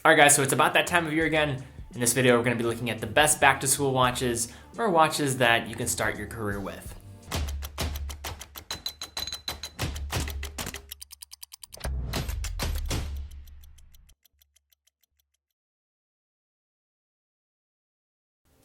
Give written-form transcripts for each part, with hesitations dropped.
All right, guys, so it's about that time of year again. In this video, we're going to be looking at the best back-to-school watches or watches that you can start your career with.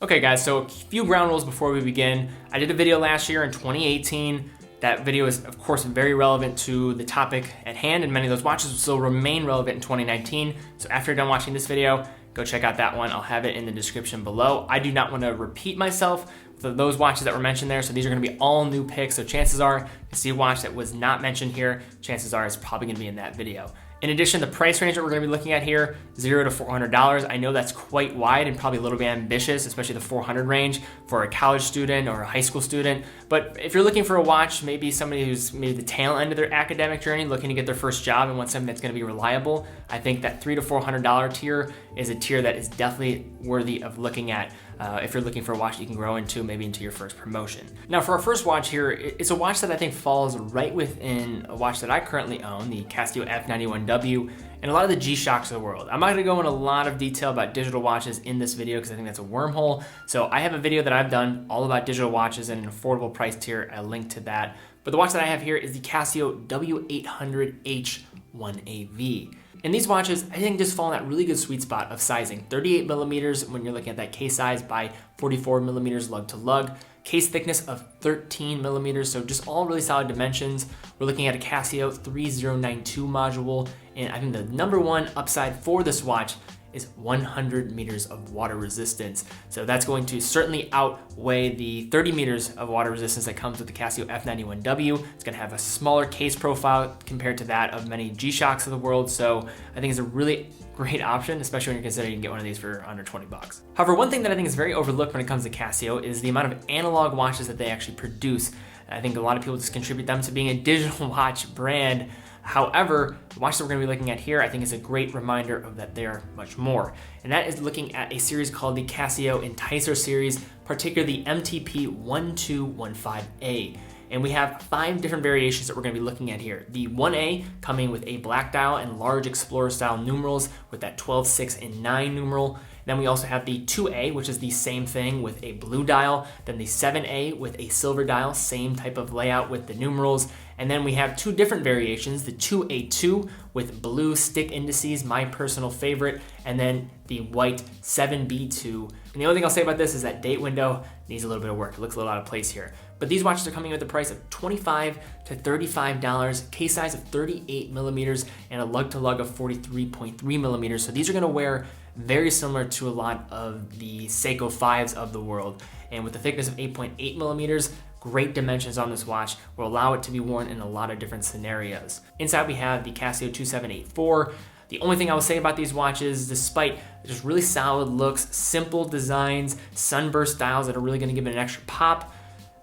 Okay, guys, so a few ground rules before we begin. I did a video last year in 2018. That video is, of course, very relevant to the topic at hand, and many of those watches will still remain relevant in 2019. So after you're done watching this video, go check out that one. I'll have it in the description below. I do not want to repeat myself for those watches that were mentioned there, so these are going to be all new picks. So chances are, you see a watch that was not mentioned here, chances are it's probably going to be in that video. In addition, the price range that we're going to be looking at here, $0 to $400. I know that's quite wide and probably a little bit ambitious, especially the 400 range for a college student or a high school student. But if you're looking for a watch, maybe somebody who's maybe the tail end of their academic journey, looking to get their first job and want something that's going to be reliable, I think that $300 to $400 tier is a tier that is definitely worthy of looking at. If you're looking for a watch you can grow into, maybe into your first promotion. Now, for our first watch here, it's a watch that I think falls right within a watch that I currently own, the Casio F91W, and a lot of the G-Shocks of the world. I'm not gonna go in a lot of detail about digital watches in this video because I think that's a wormhole. So I have a video that I've done all about digital watches and an affordable price tier. I'll link to that. But the watch that I have here is the Casio W800H1AV. And these watches, I think, just fall in that really good sweet spot of sizing. 38 millimeters when you're looking at that case size by 44 millimeters lug to lug. Case thickness of 13 millimeters, so just all really solid dimensions. We're looking at a Casio 3092 module, and I think the number one upside for this watch is 100 meters of water resistance. So that's going to certainly outweigh the 30 meters of water resistance that comes with the Casio F91W. It's gonna have a smaller case profile compared to that of many G-Shocks of the world. So I think it's a really great option, especially when you're considering you can get one of these for under 20 bucks. However, one thing that I think is very overlooked when it comes to Casio is the amount of analog watches that they actually produce. I think a lot of people just contribute them to being a digital watch brand. However, the watch that we're going to be looking at here, I think, is a great reminder of that they are much more. And that is looking at a series called the Casio Enticer series, particularly the MTP1215A. And we have 5 different variations that we're going to be looking at here. The 1A coming with a black dial and large Explorer style numerals with that 12, 6, and 9 numeral. Then we also have the 2A, which is the same thing with a blue dial. Then the 7A with a silver dial, same type of layout with the numerals. And then we have 2 different variations, the 2A2 with blue stick indices, my personal favorite, and then the white 7B2. And the only thing I'll say about this is that date window needs a little bit of work. It looks a little out of place here. But these watches are coming in at the price of $25 to $35, case size of 38 millimeters, and a lug to lug of 43.3 millimeters. So these are gonna wear very similar to a lot of the Seiko 5s of the world. And with the thickness of 8.8 millimeters, great dimensions on this watch will allow it to be worn in a lot of different scenarios. Inside we have the Casio 2784. The only thing I will say about these watches, despite just really solid looks, simple designs, sunburst dials that are really gonna give it an extra pop,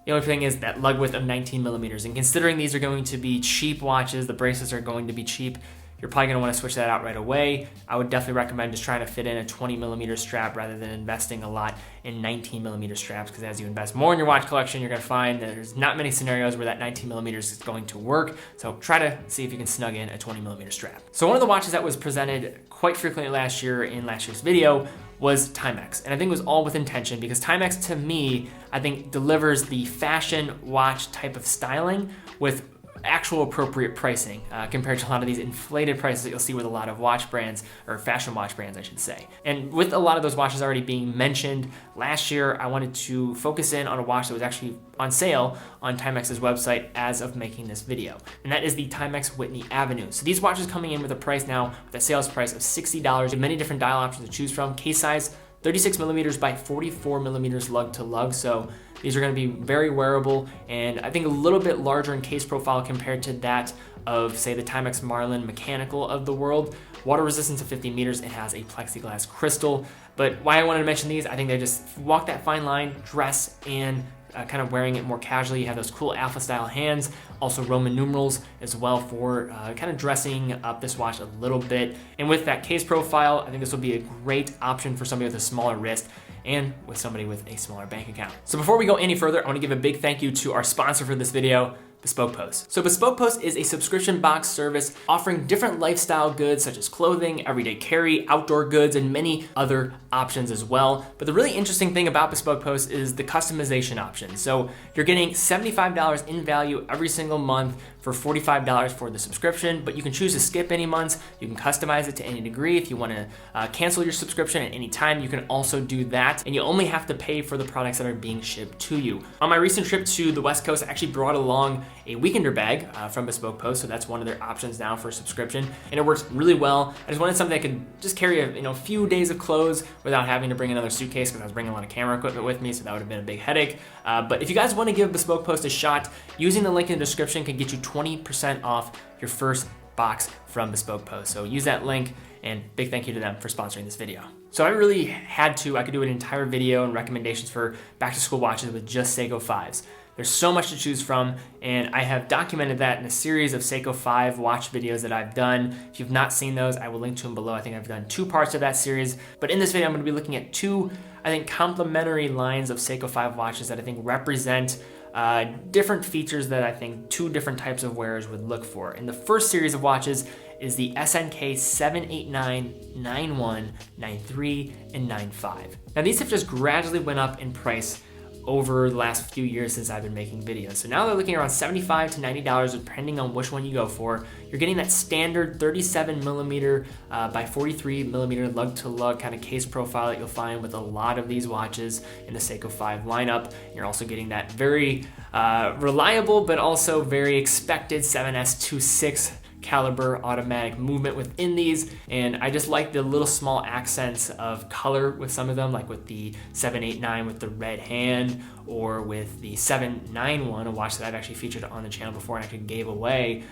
the only thing is that lug width of 19 millimeters. And considering these are going to be cheap watches, the bracelets are going to be cheap, you're probably gonna wanna switch that out right away. I would definitely recommend just trying to fit in a 20 millimeter strap rather than investing a lot in 19 millimeter straps, because as you invest more in your watch collection, you're gonna find that there's not many scenarios where that 19 millimeters is going to work. So try to see if you can snug in a 20 millimeter strap. So one of the watches that was presented quite frequently last year in last year's video was Timex. And I think it was all with intention, because Timex, to me, I think delivers the fashion watch type of styling with actual appropriate pricing compared to a lot of these inflated prices that you'll see with a lot of watch brands, or fashion watch brands, I should say. And with a lot of those watches already being mentioned, last year I wanted to focus in on a watch that was actually on sale on Timex's website as of making this video. And that is the Timex Whitney Avenue. So these watches coming in with a price now, with a sales price of $60, and many different dial options to choose from. Case size, 36 millimeters by 44 millimeters lug to lug. So these are going to be very wearable, and I think a little bit larger in case profile compared to that of, say, the Timex Marlin mechanical of the world. Water resistance of 50 meters, it has a plexiglass crystal. But why I wanted to mention these, I think they just walk that fine line, dress, and kind of wearing it more casually. You have those cool alpha style hands, also Roman numerals as well for kind of dressing up this watch a little bit. And with that case profile, I think this will be a great option for somebody with a smaller wrist and with somebody with a smaller bank account. So before we go any further, I want to give a big thank you to our sponsor for this video, Bespoke Post. So Bespoke Post is a subscription box service offering different lifestyle goods such as clothing, everyday carry, outdoor goods, and many other options as well. But the really interesting thing about Bespoke Post is the customization option. So you're getting $75 in value every single month for $45 for the subscription, but you can choose to skip any months. You can customize it to any degree. If you want to cancel your subscription at any time, you can also do that, and you only have to pay for the products that are being shipped to you. On my recent trip to the West Coast, I actually brought along a weekender bag from Bespoke Post, so that's one of their options now for subscription, and it works really well. I just wanted something that could just carry a few days of clothes without having to bring another suitcase, because I was bringing a lot of camera equipment with me, so that would have been a big headache. But if you guys want to give Bespoke Post a shot, using the link in the description can get you 20% off your first box from Bespoke Post. So use that link, and big thank you to them for sponsoring this video. So I really had to, I could do an entire video and recommendations for back to school watches with just Seiko 5s. There's so much to choose from, and I have documented that in a series of Seiko 5 watch videos that I've done. If you've not seen those, I will link to them below. I think I've done 2 parts of that series, but in this video, I'm gonna be looking at 2, I think, complementary lines of Seiko 5 watches that I think represent different features that I think 2 different types of wearers would look for. And the first series of watches is the SNK 789, 91, 93, and 95. Now these have just gradually went up in price over the last few years since I've been making videos. So now they're looking around $75 to $90 depending on which one you go for. You're getting that standard 37mm by 43mm lug to lug kind of case profile that you'll find with a lot of these watches in the Seiko 5 lineup. You're also getting that very reliable but also very expected 7S26 caliber automatic movement within these, and I just like the little small accents of color with some of them, like with the 789 with the red hand, or with the 791, a watch that I've actually featured on the channel before and actually gave away,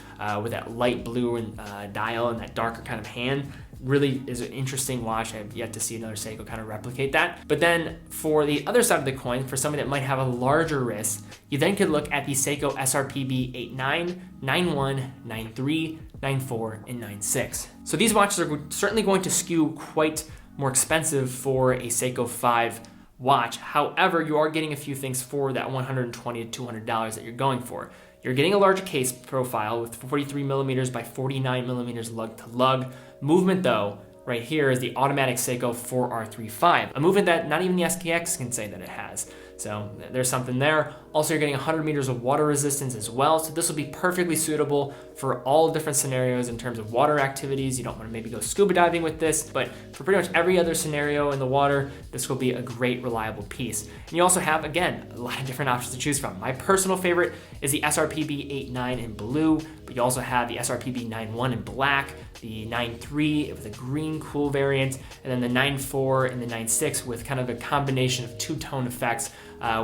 with that light blue and dial and that darker kind of hand. Really is an interesting watch. I've yet to see another Seiko kind of replicate that. But then for the other side of the coin, for somebody that might have a larger wrist, you then could look at the Seiko SRPB 89, 91, 93, 94, and 96. So these watches are certainly going to skew quite more expensive for a Seiko 5 watch. However, you are getting a few things for that $120 to $200 that you're going for. You're getting a larger case profile with 43mm by 49mm lug to lug. Movement though, right here is the automatic Seiko 4R35, a movement that not even the SKX can say that it has. So there's something there. Also, you're getting 100 meters of water resistance as well. So this will be perfectly suitable for all different scenarios in terms of water activities. You don't want to maybe go scuba diving with this, but for pretty much every other scenario in the water, this will be a great, reliable piece. And you also have, again, a lot of different options to choose from. My personal favorite is the SRPB 89 in blue, but you also have the SRPB 91 in black, the 93 with a green cool variant, and then the 94 and the 96 with kind of a combination of 2-tone effects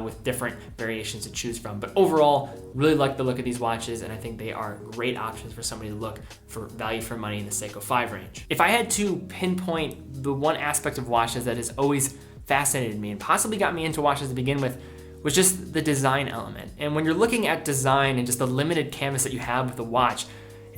with different variations to choose from. But overall, really like the look of these watches, and I think they are great options for somebody to look for value for money in the Seiko 5 range. If I had to pinpoint the one aspect of watches that has always fascinated me and possibly got me into watches to begin with, was just the design element. And when you're looking at design and just the limited canvas that you have with a watch,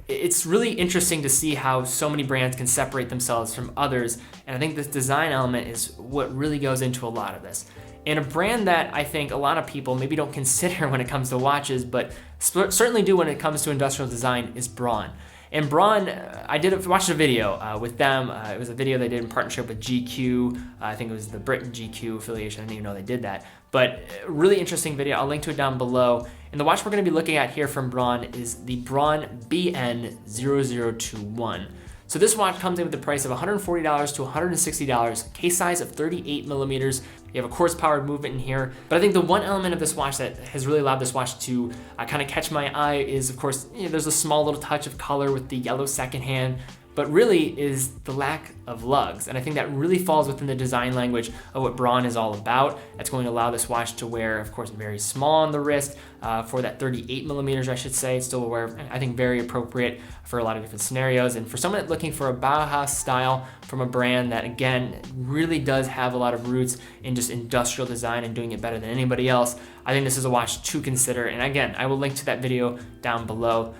it's really interesting to see how so many brands can separate themselves from others. And I think this design element is what really goes into a lot of this. And a brand that I think a lot of people maybe don't consider when it comes to watches, but certainly do when it comes to industrial design, is Braun. And Braun, I watched a video with them. It was a video they did in partnership with GQ. I think it was the Britain GQ affiliation. I didn't even know they did that. But really interesting video. I'll link to it down below. And the watch we're going to be looking at here from Braun is the Braun BN0021. So this watch comes in with the price of $140 to $160, case size of 38mm. You have a quartz powered movement in here. But I think the one element of this watch that has really allowed this watch to kind of catch my eye is, of course, there's a small little touch of color with the yellow second hand, but really is the lack of lugs. And I think that really falls within the design language of what Braun is all about. That's going to allow this watch to wear, of course, very small on the wrist for that 38mm, I should say. Still wear, I think, very appropriate for a lot of different scenarios. And for someone that's looking for a Bauhaus style from a brand that, again, really does have a lot of roots in just industrial design and doing it better than anybody else, I think this is a watch to consider. And again, I will link to that video down below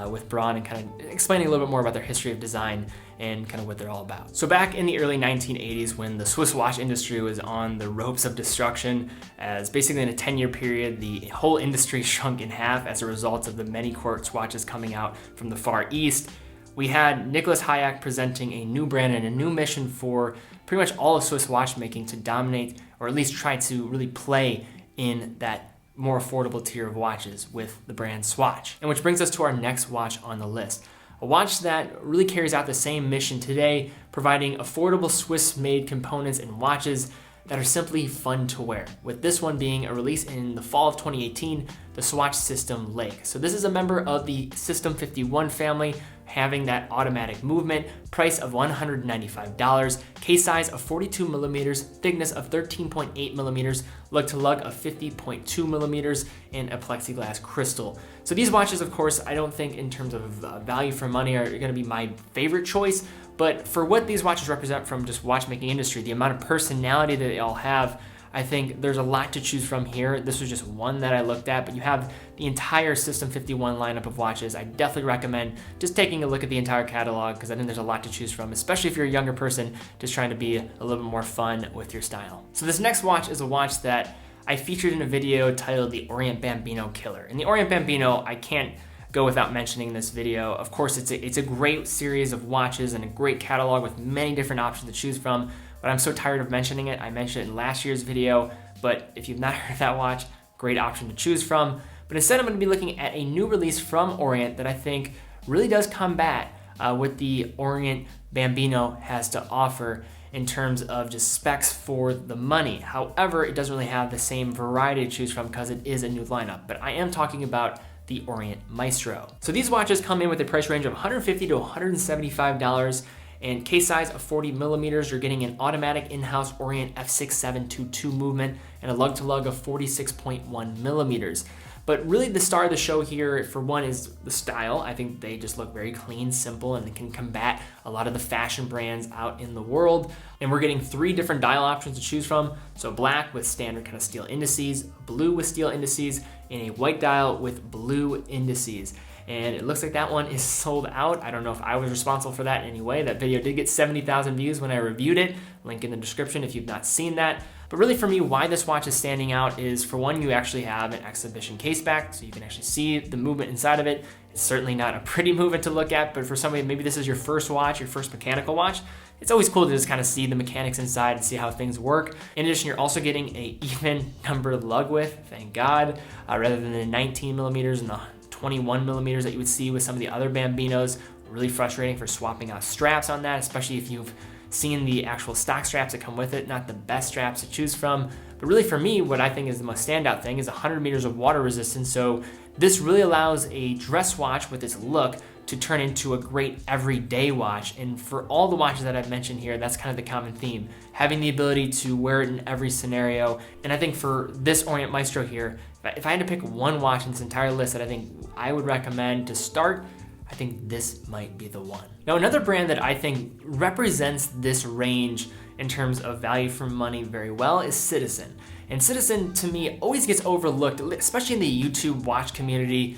with Braun and kind of explaining a little bit more about their history of design and kind of what they're all about. So back in the early 1980s, when the Swiss watch industry was on the ropes of destruction, as basically in a 10-year period, the whole industry shrunk in half as a result of the many quartz watches coming out from the Far East, we had Nicholas Hayek presenting a new brand and a new mission for pretty much all of Swiss watchmaking to dominate, or at least try to really play in that more affordable tier of watches with the brand Swatch. And which brings us to our next watch on the list. A watch that really carries out the same mission today, providing affordable Swiss-made components and watches that are simply fun to wear, with this one being a release in the fall of 2018, the Swatch System Lake. So this is a member of the System 51 family, having that automatic movement, price of $195, case size of 42 millimeters, thickness of 13.8 millimeters, lug to lug of 50.2 millimeters, and a plexiglass crystal. So these watches, of course, I don't think in terms of value for money are gonna be my favorite choice, but for what these watches represent from just watchmaking industry, the amount of personality that they all have, I think there's a lot to choose from here. This was just one that I looked at, but you have the entire System 51 lineup of watches. I definitely recommend just taking a look at the entire catalog because I think there's a lot to choose from, especially if you're a younger person just trying to be a little bit more fun with your style. So this next watch is a watch that I featured in a video titled the Orient Bambino Killer. And the Orient Bambino, I can't go without mentioning in this video. Of course, it's a great series of watches and a great catalog with many different options to choose from, but I'm so tired of mentioning it. I mentioned it in last year's video, but if you've not heard of that watch, great option to choose from. But instead, I'm gonna be looking at a new release from Orient that I think really does combat what the Orient Bambino has to offer in terms of just specs for the money. However, it doesn't really have the same variety to choose from because it is a new lineup, but I am talking about the Orient Maestro. So these watches come in with a price range of $150 to $175, and case size of 40 millimeters. You're getting an automatic in-house Orient F6722 movement and a lug-to-lug of 46.1 millimeters. But really the star of the show here, for one, is the style. I think they just look very clean, simple, and they can combat a lot of the fashion brands out in the world. And we're getting 3 different dial options to choose from. So black with standard kind of steel indices, blue with steel indices, and a white dial with blue indices. And it looks like that one is sold out. I don't know if I was responsible for that in any way. That video did get 70,000 views when I reviewed it. Link in the description if you've not seen that. But really for me, why this watch is standing out is, for one, you actually have an exhibition case back, so you can actually see the movement inside of it. It's certainly not a pretty movement to look at, but for somebody, maybe this is your first watch, your first mechanical watch, it's always cool to just kind of see the mechanics inside and see how things work. In addition, you're also getting a even numbered lug width, thank God, rather than the 19 millimeters and the 21 millimeters that you would see with some of the other Bambinos. Really frustrating for swapping out straps on that, especially if you've seen the actual stock straps that come with it. Not the best straps to choose from, but really for me, what I think is the most standout thing is 100 meters of water resistance. So this really allows a dress watch with its look to turn into a great everyday watch. And for all the watches that I've mentioned here, that's kind of the common theme, having the ability to wear it in every scenario. And I think for this Orient Maestro here, if I had to pick one watch in this entire list that I think I would recommend to start, I think this might be the one. Now, another brand that I think represents this range in terms of value for money very well is Citizen. And Citizen, to me, always gets overlooked, especially in the YouTube watch community,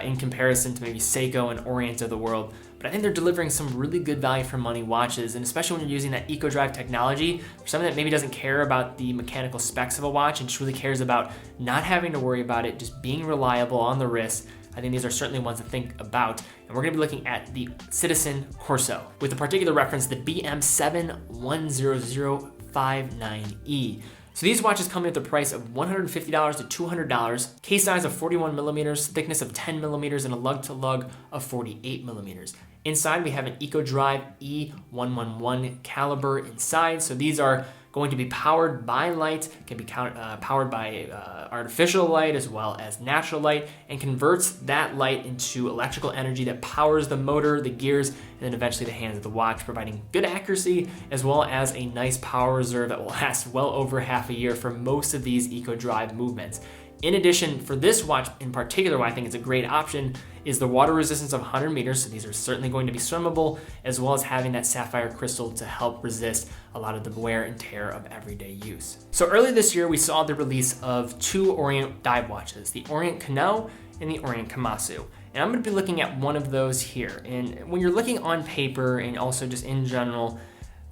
in comparison to maybe Seiko and Orient of the world. But I think they're delivering some really good value for money watches, and especially when you're using that EcoDrive technology, for someone that maybe doesn't care about the mechanical specs of a watch and just really cares about not having to worry about it, just being reliable on the wrist. I think these are certainly ones to think about. And we're gonna be looking at the Citizen Corso, with a particular reference, the BM710059E. So these watches come in at the price of $150 to $200, case size of 41 millimeters, thickness of 10 millimeters, and a lug-to-lug of 48 millimeters. Inside, we have an EcoDrive E111 caliber inside. So these are going to be powered by light, can be powered by artificial light as well as natural light, and converts that light into electrical energy that powers the motor, the gears, and then eventually the hands of the watch, providing good accuracy as well as a nice power reserve that will last well over half a year for most of these EcoDrive movements. In addition, for this watch in particular, why I think it's a great option is the water resistance of 100 meters, so these are certainly going to be swimmable, as well as having that sapphire crystal to help resist a lot of the wear and tear of everyday use. So earlier this year, we saw the release of 2 Orient dive watches, the Orient Kano and the Orient Kamasu. And I'm gonna be looking at one of those here. And when you're looking on paper and also just in general,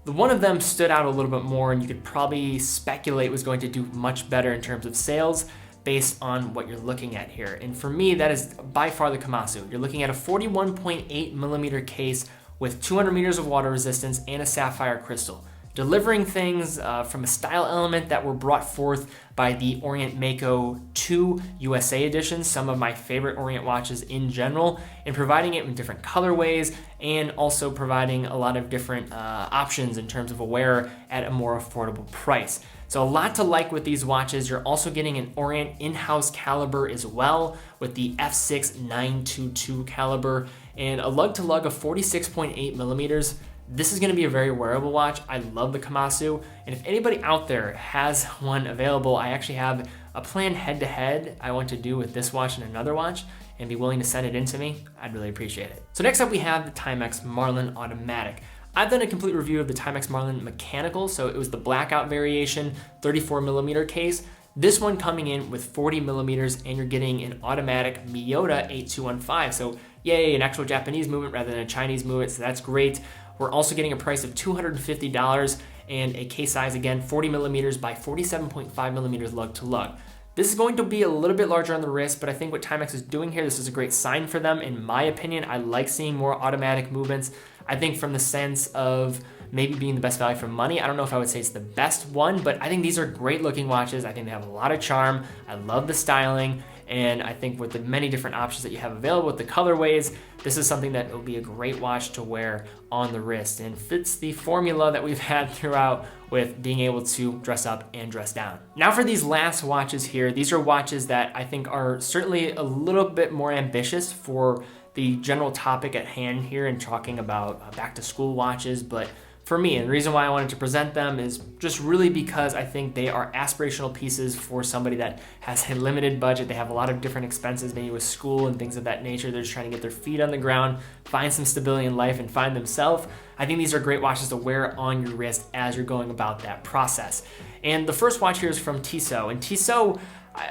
the one of them stood out a little bit more, and you could probably speculate was going to do much better in terms of sales based on what you're looking at here. And for me, that is by far the Casio. You're looking at a 41.8 millimeter case with 200 meters of water resistance and a sapphire crystal, delivering things from a style element that were brought forth by the Orient Mako 2 USA edition, some of my favorite Orient watches in general, and providing it in different colorways and also providing a lot of different options in terms of a wearer at a more affordable price. So a lot to like with these watches. You're also getting an Orient in-house caliber as well with the F6 922 caliber and a lug-to-lug of 46.8 millimeters. This is going to be a very wearable watch. I love the Casio, and if anybody out there has one available, I actually have a planned head-to-head I want to do with this watch and another watch, and be willing to send it in to me. I'd really appreciate it. So next up we have the Timex Marlin Automatic. I've done a complete review of the Timex Marlin Mechanical, so it was the blackout variation, 34 millimeter case. This one coming in with 40 millimeters, and you're getting an automatic Miyota 8215. So yay, an actual Japanese movement rather than a Chinese movement, so that's great. We're also getting a price of $250 and a case size, again, 40 millimeters by 47.5 millimeters lug to lug. This is going to be a little bit larger on the wrist, but I think what Timex is doing here, this is a great sign for them. In my opinion, I like seeing more automatic movements. I think from the sense of maybe being the best value for money, I don't know if I would say it's the best one, but I think these are great looking watches. I think they have a lot of charm. I love the styling. And I think with the many different options that you have available with the colorways, this is something that will be a great watch to wear on the wrist and fits the formula that we've had throughout with being able to dress up and dress down. Now for these last watches here, these are watches that I think are certainly a little bit more ambitious for the general topic at hand here and talking about back to school watches, but for me, and the reason why I wanted to present them is just really because I think they are aspirational pieces for somebody that has a limited budget. They have a lot of different expenses, maybe with school and things of that nature. They're just trying to get their feet on the ground, find some stability in life, and find themselves. I think these are great watches to wear on your wrist as you're going about that process. And the first watch here is from Tissot, and Tissot,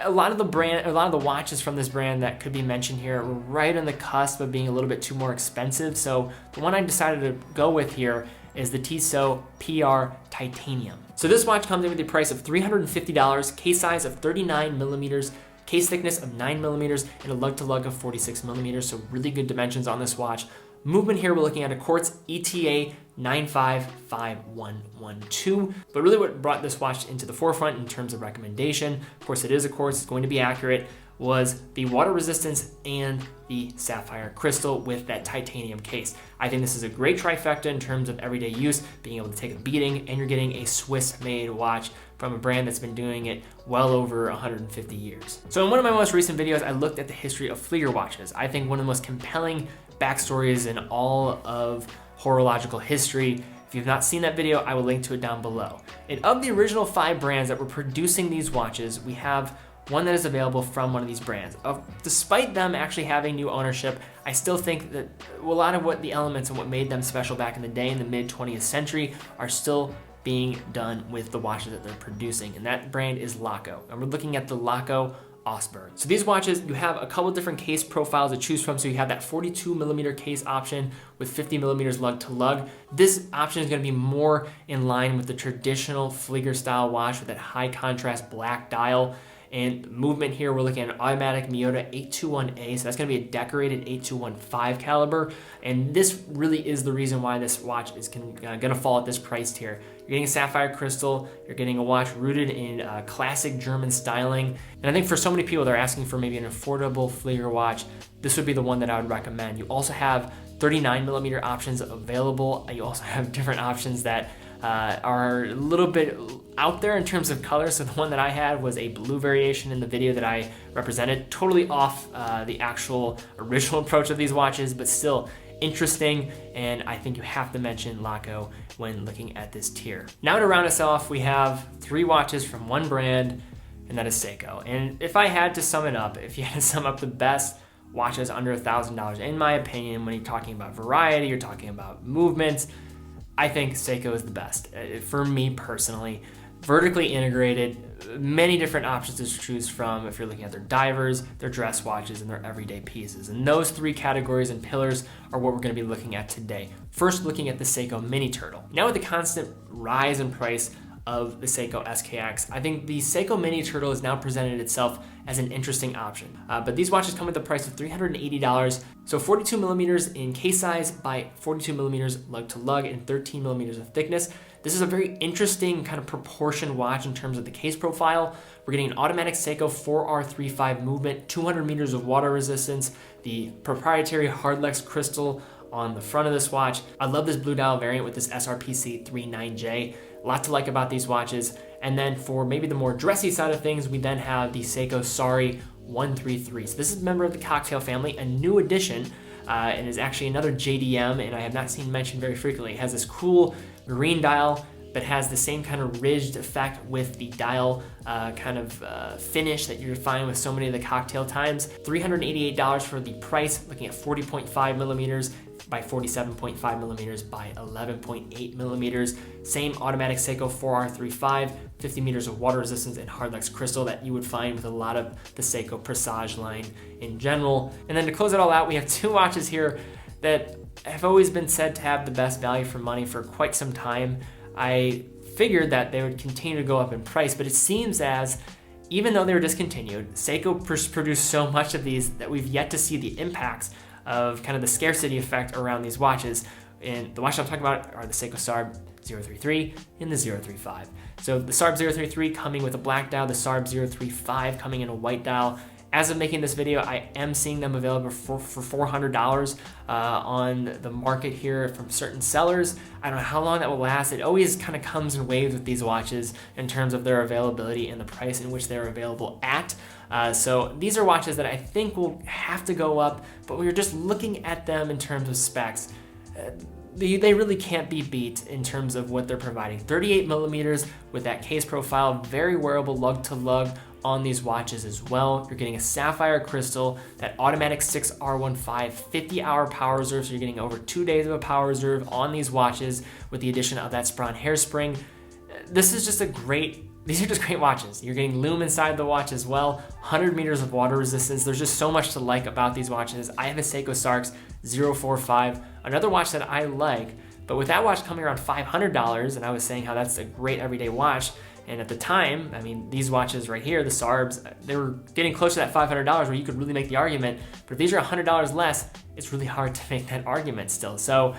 a lot of the watches from this brand that could be mentioned here were right on the cusp of being a little bit too more expensive. So the one I decided to go with here is the Tissot PR Titanium. So this watch comes in with a price of $350, case size of 39 millimeters, case thickness of 9 millimeters, and a lug-to-lug of 46 millimeters, so really good dimensions on this watch. Movement here, we're looking at a quartz ETA 955112, but really what brought this watch into the forefront in terms of recommendation, of course it is a quartz, it's going to be accurate, was the water resistance and the sapphire crystal with that titanium case. I think this is a great trifecta in terms of everyday use, being able to take a beating, and you're getting a Swiss-made watch from a brand that's been doing it well over 150 years. So in one of my most recent videos, I looked at the history of Flieger watches. I think one of the most compelling backstories in all of horological history. If you've not seen that video, I will link to it down below. And of the original 5 brands that were producing these watches, we have one that is available from one of these brands. Despite them actually having new ownership, I still think that a lot of what the elements and what made them special back in the day in the mid 20th century are still being done with the watches that they're producing, and that brand is Laco. And we're looking at the Laco Osberg. So these watches, you have a couple different case profiles to choose from. So you have that 42 millimeter case option with 50 millimeters lug to lug. This option is going to be more in line with the traditional Flieger style watch with that high contrast black dial. And movement here, we're looking at an automatic Miyota 821A, so that's going to be a decorated 8215 caliber. And this really is the reason why this watch is going to fall at this price tier. You're getting a sapphire crystal, you're getting a watch rooted in classic German styling. And I think for so many people that are asking for maybe an affordable Flieger watch, this would be the one that I would recommend. You also have 39 millimeter options available. You also have different options that are a little bit out there in terms of color. So the one that I had was a blue variation in the video that I represented, totally off the actual original approach of these watches, but still interesting, and I think you have to mention Laco when looking at this tier. Now to round us off, we have 3 watches from one brand, and that is Seiko. And if I had to sum it up, if you had to sum up the best watches under $1,000, in my opinion, when you're talking about variety, you're talking about movements, I think Seiko is the best. For me personally, vertically integrated, many different options to choose from if you're looking at their divers, their dress watches, and their everyday pieces. And those three categories and pillars are what we're going to be looking at today. First, looking at the Seiko Mini Turtle. Now with the constant rise in price of the Seiko SKX, I think the Seiko Mini Turtle has now presented itself as an interesting option. But these watches come with the price of $380. So 42 millimeters in case size by 42 millimeters lug to lug and 13 millimeters of thickness. This is a very interesting kind of proportion watch in terms of the case profile. We're getting an automatic Seiko 4R35 movement, 200 meters of water resistance, the proprietary Hardlex crystal on the front of this watch. I love this blue dial variant with this SRPC 39J. A lot to like about these watches. And then for maybe the more dressy side of things, we then have the Seiko Sari 133. So this is a member of the Cocktail family, a new addition, and is actually another JDM, and I have not seen mentioned very frequently. It has this cool marine dial, but has the same kind of ridged effect with the dial finish that you find with so many of the Cocktail times. $388 for the price, looking at 40.5 millimeters by 47.5 millimeters by 11.8 millimeters. Same automatic Seiko 4R35, 50 meters of water resistance and Hardlex crystal that you would find with a lot of the Seiko Presage line in general. And then to close it all out, we have two watches here that have always been said to have the best value for money for quite some time. I figured that they would continue to go up in price, but it seems as even though they were discontinued, Seiko produced so much of these that we've yet to see the impacts of kind of the scarcity effect around these watches. And the watches I'm talking about are the Seiko Sarb 033 and the 035. So the Sarb 033 coming with a black dial, the Sarb 035 coming in a white dial. As of making this video, I am seeing them available for $400 on the market here from certain sellers. I don't know how long that will last. It always kind of comes in waves with these watches in terms of their availability and the price in which they're available at. So these are watches that I think will have to go up, but when you're just looking at them in terms of specs, they really can't be beat in terms of what they're providing. 38 millimeters with that case profile, very wearable lug to lug on these watches as well. You're getting a sapphire crystal, that automatic 6R15 50-hour power reserve, so you're getting over 2 days of a power reserve on these watches with the addition of that Braun hairspring. These are just great watches. You're getting lume inside the watch as well, 100 meters of water resistance. There's just so much to like about these watches. I have a Seiko Sarx 045, another watch that I like, but with that watch coming around $500, and I was saying how that's a great everyday watch, and at the time, I mean, these watches right here, the Sarbs, they were getting close to that $500 where you could really make the argument, but if these are $100 less, it's really hard to make that argument still. So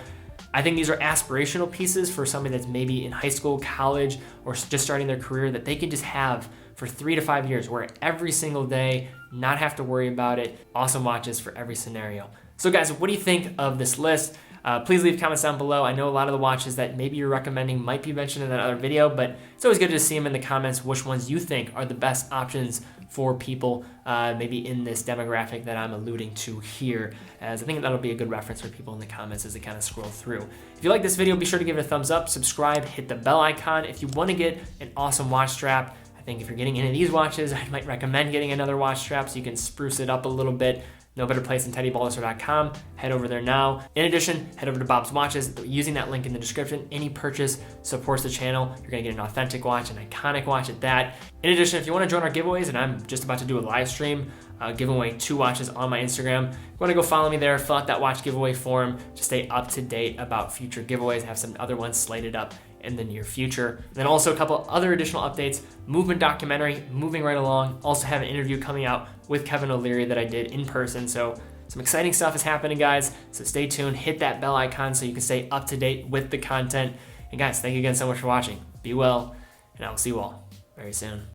I think these are aspirational pieces for somebody that's maybe in high school, college, or just starting their career that they can just have for 3 to 5 years, where every single day, not have to worry about it. Awesome watches for every scenario. So guys, what do you think of this list? Please leave comments down below. I know a lot of the watches that maybe you're recommending might be mentioned in that other video, but it's always good to see them in the comments, which ones you think are the best options for people maybe in this demographic that I'm alluding to here, as I think that'll be a good reference for people in the comments as they kind of scroll through. If you like this video, be sure to give it a thumbs up, subscribe, hit the bell icon. If you want to get an awesome watch strap, I think if you're getting into these watches, I might recommend getting another watch strap so you can spruce it up a little bit. No better place than TeddyBaldassarre.com. Head over there now. In addition, head over to Bob's Watches. Using that link in the description, any purchase supports the channel. You're gonna get an authentic watch, an iconic watch at that. In addition, if you wanna join our giveaways, and I'm just about to do a live stream, giving away 2 watches on my Instagram. If you wanna go follow me there, fill out that watch giveaway form to stay up to date about future giveaways. I have some other ones slated up in the near future. And then also a couple other additional updates. Movement documentary, moving right along. Also have an interview coming out with Kevin O'Leary that I did in person. So some exciting stuff is happening, guys. So stay tuned, hit that bell icon so you can stay up to date with the content. And guys, thank you again so much for watching. Be well, and I will see you all very soon.